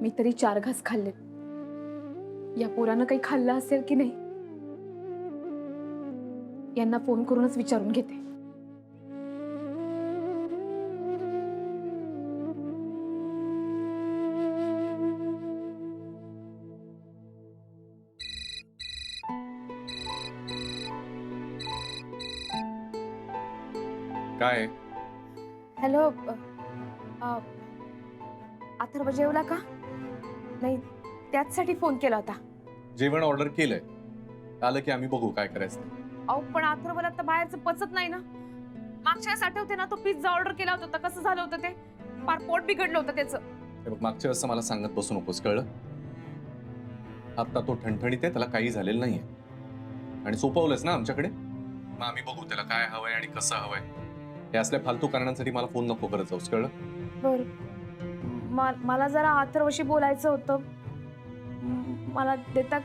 मी तरी 4 घास खाल्ले. या पोरानं काही खाल्लं असेल की नाही यांना फोन करूनच विचारून घेते. काय? हॅलो, अथर्व जेवला का? नाही, त्याचसाठी फोन केला होता. जेवण ऑर्डर केलंय, आलं की आम्ही बघू काय करायचं. अहो पण अथर्वला तर बाहेरचं पचत नाही ना. मागच्या वेळेस आठवते ना, तो पिझ्झा ऑर्डर केला होता, कसं झालं होतं ते? फार पोट बिघडलं होतं त्याचं. हे बघ, मागच्या वेळेस मला सांगत बसू नकोस, कळलं? आता तो ठणठणीत आहे, त्याला काही झालेलं नाहीये आणि सोपवलंच ना आमच्याकडे. मग आम्ही बघू त्याला काय हवंय आणि कसं हवंय. हे असल्या फालतू कारणांसाठी मला फोन नको करत जाऊस, कळलं? बर, मला जरा अथर्वशी बोलायचं होतं. मला देता?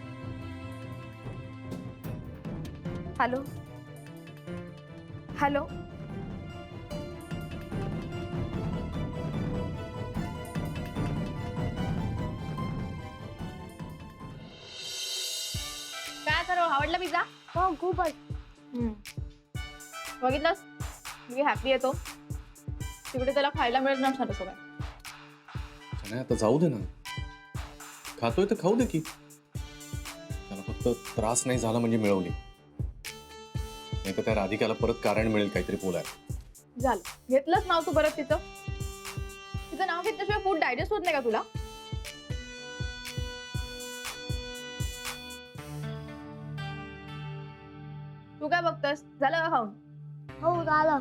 हॅलो हॅलो, काय तर आवडला पिझ्झा? हो खूपच. बघितलंस मी हॅपी येतो तिकडे त्याला खायला मिळत नसणार सगळं. नाही, आता जाऊ दे ना. खातोय तर खाऊ दे की. त्याला फक्त त्रास नाही झाला म्हणजे मिळवली. नाही तर त्या राधिकाला परत कारण मिळेल काहीतरी बोलायला. झालं, घेतलंच नाव तू परत तिचं. तिचं नाव घेतल्याशिवाय फूड डायजेस्ट होत नाही का तुला? तू काय बघतोस? झालं का खाऊन? हो झालं.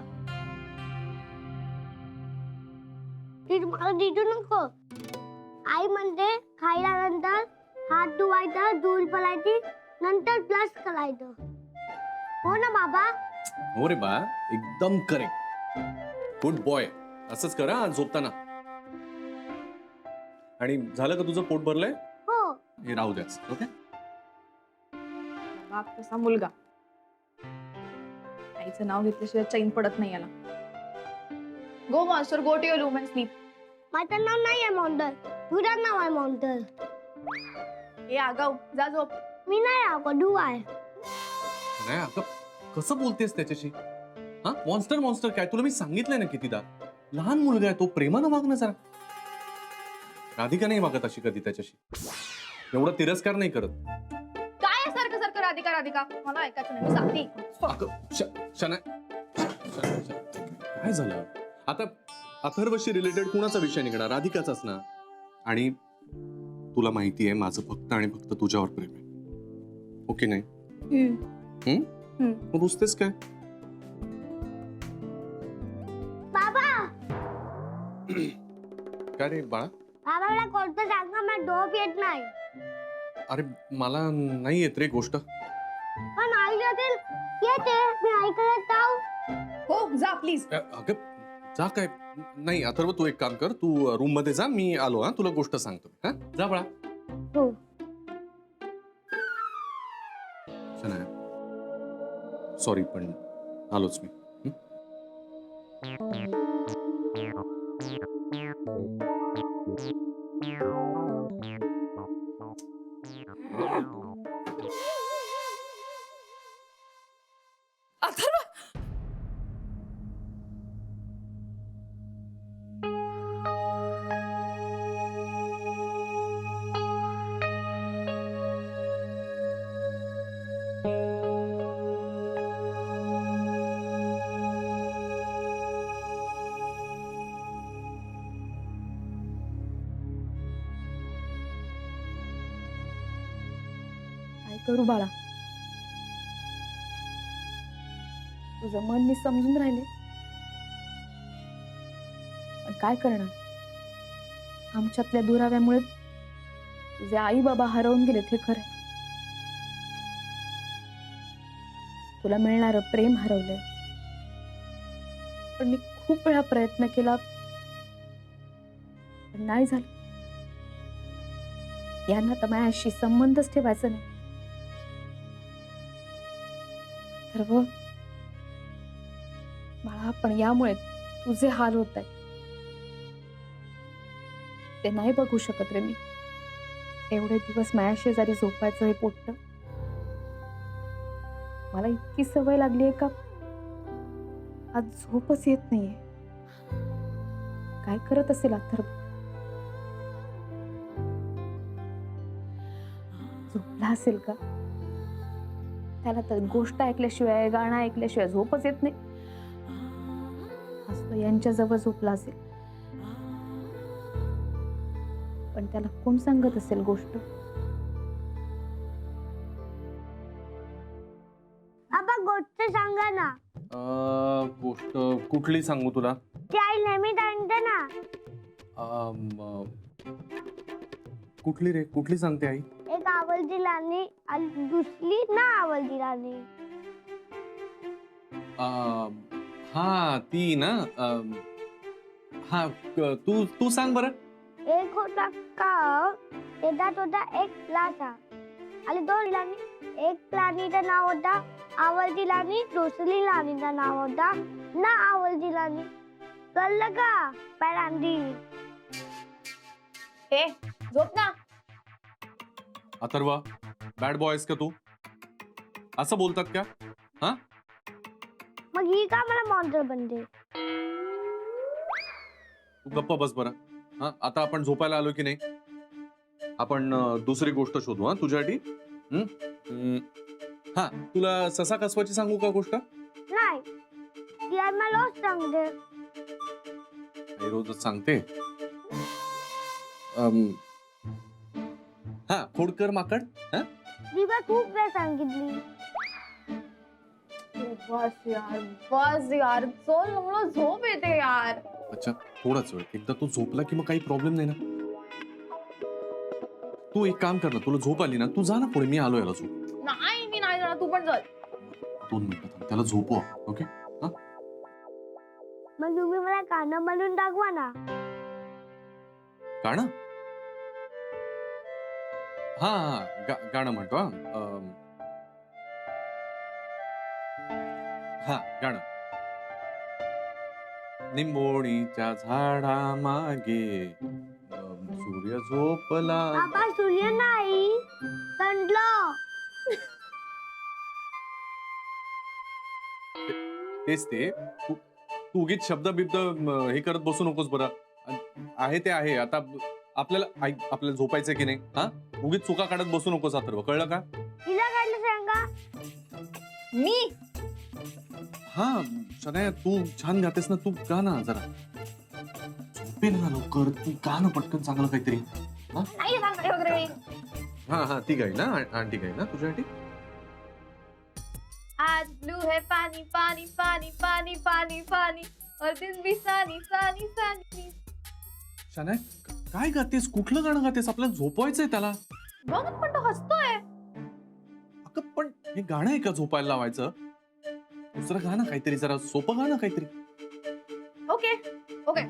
ती मला दिदू नको. आई म्हणते खायल्यानंतर हात धुवायचं, धूळ पलायची, नंतर ब्रश करायचं. हो ना बाबा? हो रे बा, एकदम करेक्ट. Good boy. असंच करा आज झोपताना. आणि झालं का तुझं पोट भरलंय? हो. हे राहू द्याच. ओके. बाप कसा मुलगा. आईचं नाव घेतल्याशिवाय चैन पडत नाही याला. Go monster, go to your room and sleep. माझं नाव नाही आहे मॉन्टर, तुझं नाव आहे मॉन्टर. ए आगाऊ, जा झोप. मी नाही कडू आहे. नाही आता कसं बोलतेस त्याच्याशी? हा, मॉन्स्टर मॉन्स्टर काय? तुला मी सांगितलंय ना कितीदा. लहान मुलगा आहे तो, प्रेमानं वागणं जरा. राधिका नाही वागत अशी कधी त्याच्याशी. एवढा तिरस्कार नाही करत. काय सारखं सारखं राधिका राधिका? मला ऐकायचं नाही, मी सांगते. काय झालं आता? अथर्वशी रिलेटेड कुणाचा विषय निघणार? राधिकाचाच ना. आणि तुला माहिती आहे माझं फक्त आणि फक्त तुझ्यावर प्रेम आहे. ओके नाही? रुसतेस काय? बाबा, काय रे बाळा? बाबाला कोणतं सांगा, मला झोप येत नाही. अरे मला नाही येत रे गोष्ट. पण आई जातील येते, मी ऐकत जाऊ. हो जा प्लीज. अगं जा काय? नाही अथर्व, तू एक काम कर, तू रूम मध्ये जा, मी आलो. हा, तुला गोष्ट सांगतो. हा, जा बाळा. हो. सॉरी पण आलोच मी. अथर्व, काय करू बाळा? तुझं मन मी समजून राहिले, पण काय करणार? आमच्यातल्या दुराव्यामुळे तुझे आई बाबा हरवून गेलेत हे खरं. तुला मिळणारं प्रेम हरवलंय. पण मी खूप वेळा प्रयत्न केला, पण नाही झालं. यांना तर माझ्याशी संबंधच ठेवायचा नाही. तर बाळा, पण यामुळे तुझे हाल होत आहेत. ते नाही बघू शकत रे मी. एवढे दिवस माझ्या शेजारी झोपायचं हे पोट्ट. मला इतकी सवय लागली आहे का आज झोपच येत नाहीये. काय करत असेल अथर्व? झोपला असेल का? त्याला तर गोष्ट ऐकल्याशिवाय गाणं ऐकल्याशिवाय झोपच येत नाही. आज तो यांच्या जवळ झोपला असेल, पण त्याला कोण सांगत असेल गोष्ट? बाबा गोष्ट सांगा ना. गोष्ट कुठली सांगू तुला? ती आई नेहमी सांगते ना. कुठली रे? कुठली सांगते आई? एक आवडती राणी आणि दुसरी ना आवडती राणी. हा ती ना. हा तू तू सांग बरं. एक होता का त्याच्यात होता एक लासा आणि दोन राणी. एक राणीचं नाव होता आवडती राणी, दुसरी राणीचं नाव होता ना आवडती राणी. कळलं का पहिल्यांदी? ए झोप ना. अथर्वा, बॅड बॉयस का तू? असं बोलतात का? हा, मग ही का मला मॉन्स्टर बनते? तू गप्प बस बरं. हा, आता आपण झोपायला आलो की नाही? आपण दुसरी गोष्ट शोधू. हा तुझ्यासाठी. हा, तुला ससा कसवाची सांगू का गोष्ट? नाही, ती आई मला रोज सांगते. आई रोजच सांगते. हा, खोडकर माकड. हा, ती पण खूप वेळ सांगितली. बस यार, बस यार, चल ना, मला झोप येते यार. अच्छा, थोडाच वेळ. एकदा तू झोपला की मग काही प्रॉब्लेम नाही ना. तू एक काम कर ना, तुला झोप आली ना, तू जा ना पुढे. मी आलो याला झोप. नाही, मी नाही जाणार, तू पण चल. 2 मिनिटात त्याला झोपव. ओके. मग तुम्ही मला गाणं म्हणून दाखवा ना. गाणं? हा, गाणं म्हणतो. हा, गाणं. निंबोणीच्या झाडा मागे सूर्य झोपला. बाबा सूर्य नाही, कंडलो. तेच ते. तू उगीच शब्द बिब्द हे करत बसू नकोस बरं. आहे ते आहे. आता आपल्याला झोपायचं की नाही? हा, उगीच चुका काढत बसू नकोस अथर्व. कळलं का? तिला काढलं सांगा. मी हा, शनाया, तू छान गातेस ना. तू गा ना जरा. झोपेल ना लवकर. तू गा ना पटकन चांगलं काहीतरी. नाही जाणार वगैरे मी. हा हा, ती गाई ना, आंटी गाई ना तुझ्यासाठी. आज ब्लू है पानी पानी पानी पानी पानी पानी और दिन भी सानी सानी सानी. शनाया, काय गातेस? कुठलं गाणं गातेस? आपल्याला झोपवायचंय त्याला. बघ पण तो हसतोय. अगं पण हे गाणं आहे का झोपायला लावायचं? दुसरं गाणं काहीतरी, जरा सोपं गाणं काहीतरी. Okay okay